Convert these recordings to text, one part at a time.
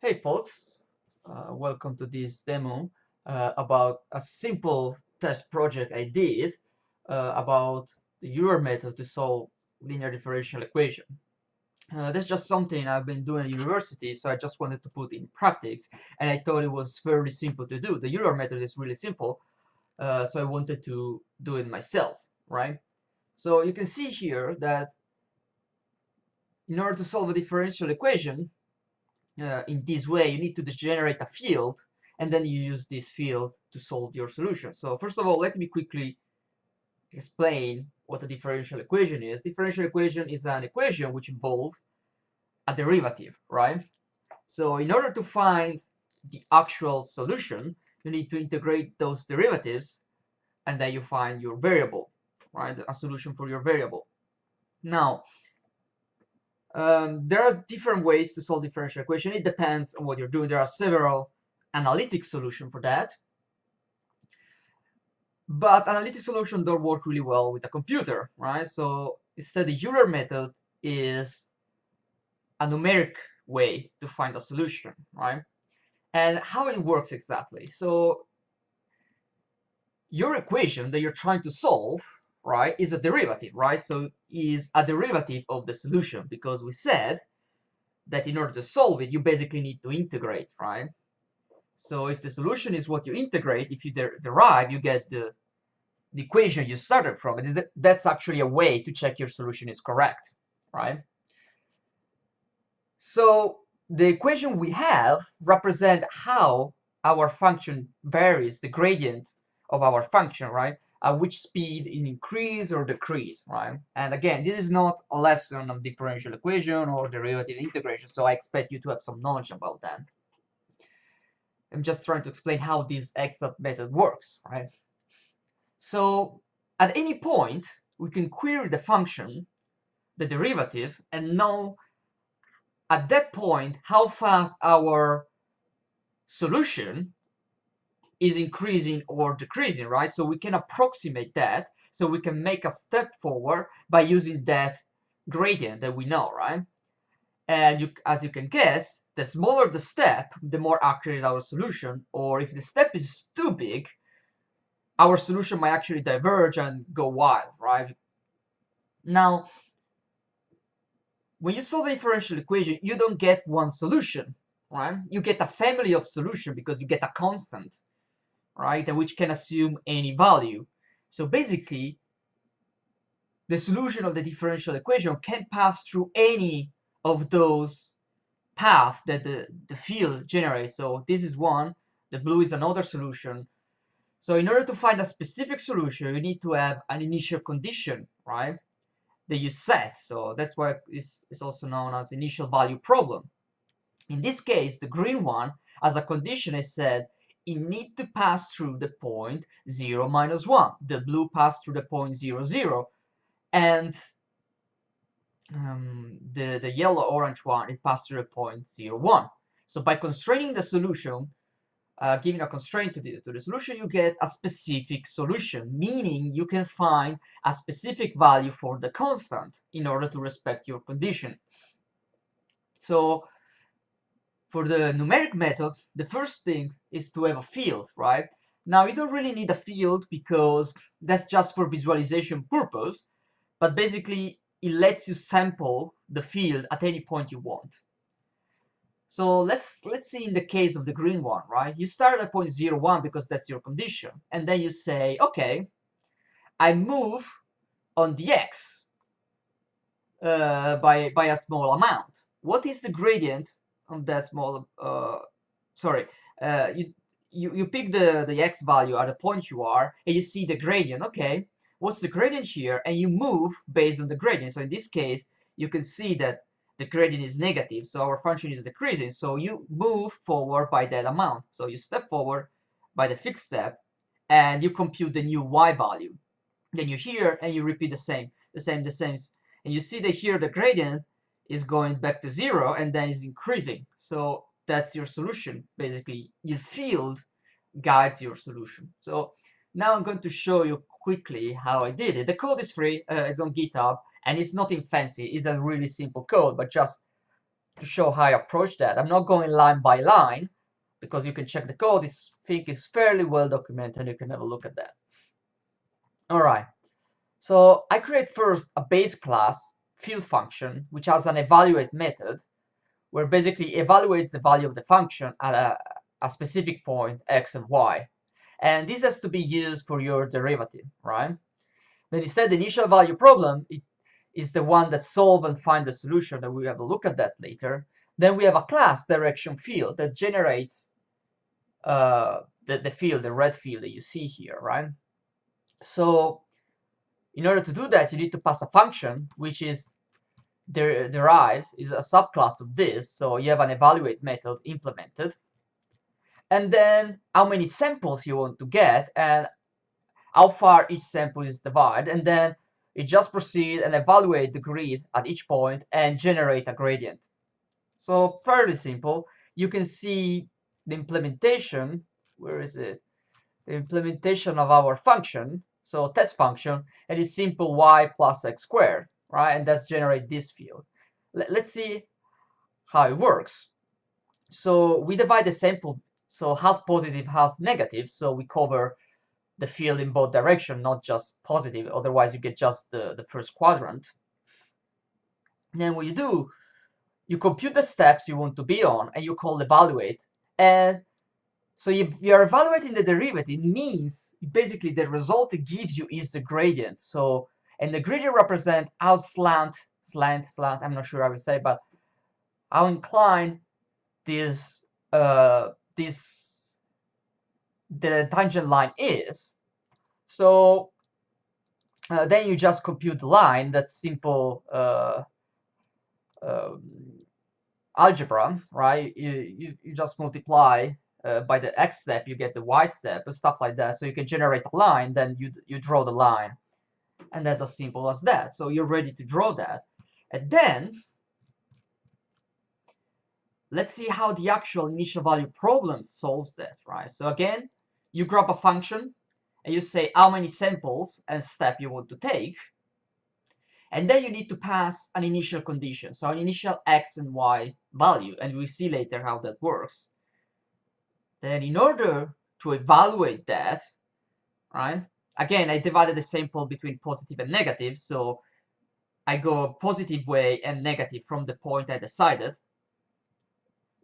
Hey folks, welcome to this demo about a simple test project I did about the Euler method to solve linear differential equation. That's just something I've been doing at university, so I just wanted to put in practice, and I thought it was fairly simple to do. The Euler method is really simple, so I wanted to do it myself, right? So you can see here that in order to solve a differential equation, in this way, you need to generate a field, and then you use this field to solve your solution. So first of all, let me quickly explain what a differential equation is. Differential equation is an equation which involves a derivative, right? So in order to find the actual solution, you need to integrate those derivatives, and then you find your variable, right? A solution for your variable. Now, there are different ways to solve differential equation. It depends on what you're doing. There are several analytic solutions for that, but analytic solutions don't work really well with a computer, right? So instead, the Euler method is a numeric way to find a solution, right? And how it works exactly. So your equation that you're trying to solve, right, is a derivative, right? So is a derivative of the solution, because we said that in order to solve it, you basically need to integrate, right? So if the solution is what you integrate, if you derive, you get the equation you started from. That's actually a way to check your solution is correct, right? So the equation we have represent how our function varies, the gradient of our function, right? At which speed it increase or decrease, right? And again, this is not a lesson on differential equation or derivative integration, so I expect you to have some knowledge about that. I'm just trying to explain how this exact method works, right? So at any point, we can query the function, the derivative, and know at that point how fast our solution is increasing or decreasing, right? So we can approximate that, so we can make a step forward by using that gradient that we know, right? And as you can guess, the smaller the step, the more accurate is our solution, or if the step is too big, our solution might actually diverge and go wild, right? Now, when you solve a differential equation, you don't get one solution, right? You get a family of solutions because you get a constant, right? And which can assume any value. So basically, the solution of the differential equation can pass through any of those paths that the field generates. So this is one, the blue is another solution. So in order to find a specific solution, you need to have an initial condition, right? That you set. So that's why it's also known as initial value problem. In this case, the green one, as a condition, I said it needs to pass through the point 0, -1. The blue passed through the point 0, 0. And the yellow-orange one, it passed through the point 0, 1. So by constraining the solution, giving a constraint to the solution, you get a specific solution, meaning you can find a specific value for the constant in order to respect your condition. So for the numeric method, the first thing is to have a field, right? Now, you don't really need a field because that's just for visualization purpose, but basically it lets you sample the field at any point you want. So let's see in the case of the green one, right? You start at point 0, 1 because that's your condition, and then you say, okay, I move on the x by a small amount. What is the gradient on that small? You pick the x value at the point you are, and you see the gradient. Okay, what's the gradient here? And you move based on the gradient. So in this case, you can see that the gradient is negative, so our function is decreasing. So you move forward by that amount. So you step forward by the fixed step, and you compute the new y value. Then you here and you repeat the same, and you see that here the gradient is going back to 0 and then is increasing. So that's your solution. Basically, your field guides your solution. So now I'm going to show you quickly how I did it. The code is free, it's on GitHub, and it's nothing fancy. It's a really simple code, but just to show how I approach that. I'm not going line by line because you can check the code. This thing is fairly well documented and you can have a look at that. All right. So I create first a base class field function, which has an evaluate method, where basically evaluates the value of the function at a specific point, x and y. And this has to be used for your derivative, right? Then instead, the initial value problem is the one that solve and find the solution, and we'll have a look at that later. Then we have a class direction field that generates the field, the red field that you see here, right? So in order to do that, you need to pass a function which is derived, is a subclass of this. So you have an evaluate method implemented, and then how many samples you want to get and how far each sample is divided, and then you just proceed and evaluate the grid at each point and generate a gradient. So fairly simple. You can see the implementation. Where is it? The implementation of our function. So test function, and it's simple y plus x squared, right? And that's generate this field. Let's see how it works. So we divide the sample, so half positive, half negative. So we cover the field in both directions, not just positive. Otherwise, you get just the first quadrant. Then what you do, you compute the steps you want to be on, and you call evaluate. And so you're evaluating the derivative. Means basically the result it gives you is the gradient. So, and the gradient represent how slant, I'm not sure how to say, but how inclined this the tangent line is. So then you just compute the line. That's simple algebra, right? You just multiply by the x step, you get the y step and stuff like that. So you can generate a line, then you draw the line, and that's as simple as that. So you're ready to draw that, and then let's see how the actual initial value problem solves that, right? So again, you grab a function and you say how many samples and step you want to take, and then you need to pass an initial condition, so an initial x and y value, and we'll see later how that works. Then in order to evaluate that, right, again, I divided the sample between positive and negative, so I go positive way and negative from the point I decided.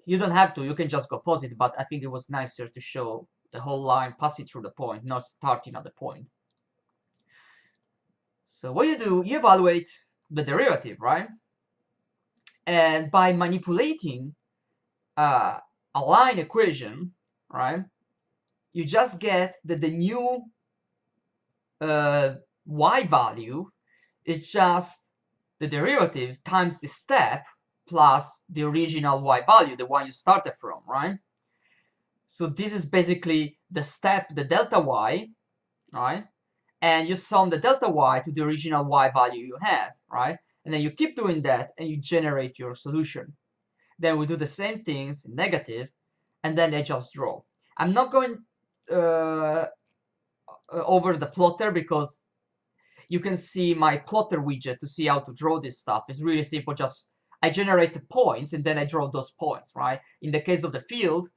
You don't have to, you can just go positive, but I think it was nicer to show the whole line passing through the point, not starting at the point. So what you do, you evaluate the derivative, right? And by manipulating a line equation, right, you just get that the new y value is just the derivative times the step plus the original y value, the one you started from, right? So this is basically the step, the delta y, right? And you sum the delta y to the original y value you had, right? And then you keep doing that and you generate your solution. Then we do the same things in negative, and then I just draw. I'm not going over the plotter because you can see my plotter widget to see how to draw this stuff. It's really simple. Just I generate the points and then I draw those points, right? In the case of the field,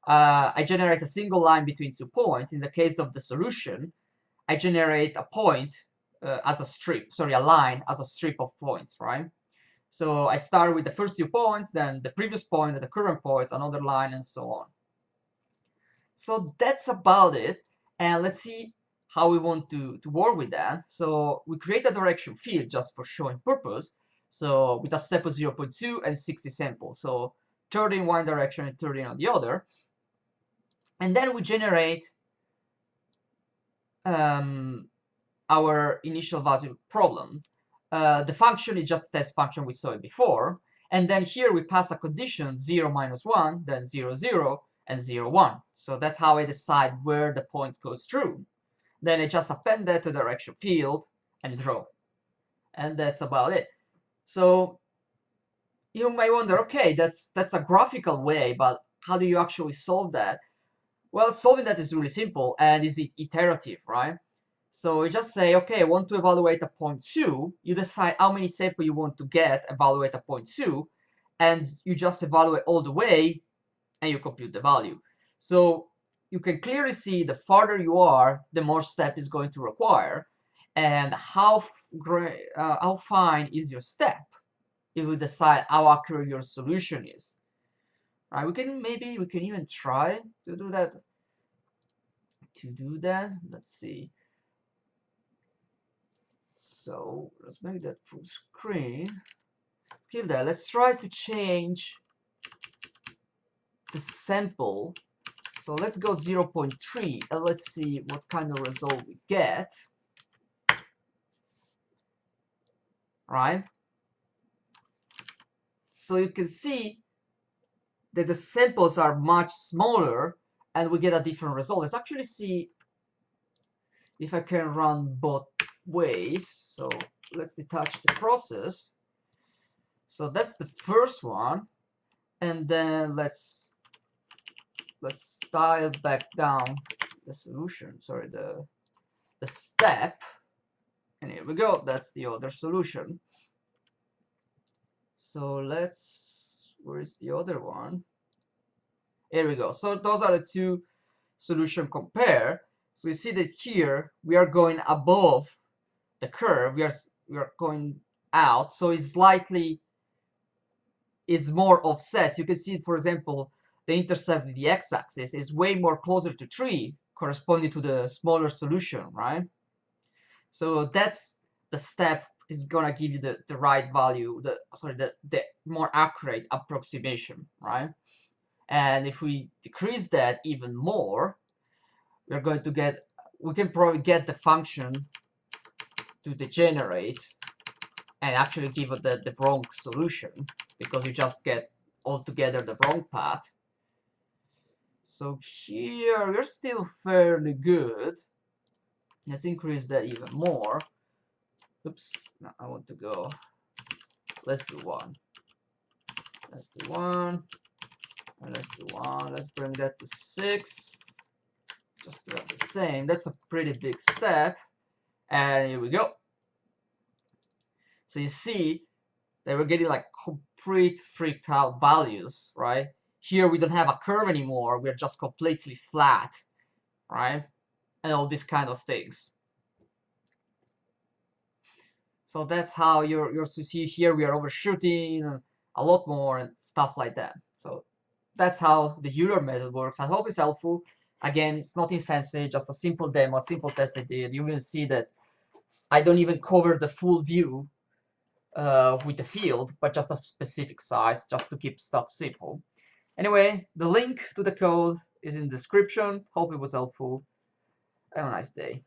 I generate a single line between 2 points. In the case of the solution, I generate a point as a strip, sorry, a line as a strip of points, right? So I start with the first 2 points, then the previous point, and the current points, another line, and so on. So that's about it. And let's see how we want to work with that. So we create a direction field just for showing purpose. So with a step of 0.2 and 60 samples. So 30 in one direction and 30 on the other. And then we generate our initial value problem. The function is just test function, we saw it before. And then here we pass a condition 0, -1, then 0, 0, and 0, 1. So that's how I decide where the point goes through. Then I just append that to the direction field and draw. And that's about it. So you may wonder, okay, that's a graphical way, but how do you actually solve that? Well, solving that is really simple and is iterative, right? So you just say, okay, I want to evaluate a point 2. You decide how many samples you want to get, evaluate a point 2, and you just evaluate all the way and you compute the value. So you can clearly see the farther you are, the more step is going to require, and how fine is your step. It will decide how accurate your solution is. Right? We can even try to do that. Let's see. So let's make that full screen. Kill that. Let's try to change the sample. So let's go 0.3 and let's see what kind of result we get. Right? So you can see that the samples are much smaller and we get a different result. Let's actually see if I can run both ways. So let's detach the process. So that's the first one, and then let's dial back down the solution. Sorry, the step, and here we go. That's the other solution. So where is the other one? Here we go. So those are the two solution compare. So you see that here we are going above the curve. We are going out. So it's slightly is more offset. So you can see, for example, the intercept with the x-axis is way more closer to 3, corresponding to the smaller solution, right? So that's the step is gonna give you the right value, the more accurate approximation, right? And if we decrease that even more, we can probably get the function to degenerate and actually give it the wrong solution, because you just get altogether the wrong path. So here we're still fairly good. Let's increase that even more. Oops, no, I want to go. Let's do 1. Let's do 1. And let's do 1. Let's bring that to 6. Just to have the same. That's a pretty big step. And here we go. So you see that we're getting like complete freaked out values, right? Here we don't have a curve anymore. We're just completely flat, right? And all these kind of things. So that's how you're to see here we are overshooting a lot more and stuff like that. So that's how the Euler method works. I hope it's helpful. Again, it's nothing fancy, just a simple demo, a simple test I did. You will see that I don't even cover the full view with the field, but just a specific size, just to keep stuff simple. Anyway, the link to the code is in the description. Hope it was helpful. Have a nice day.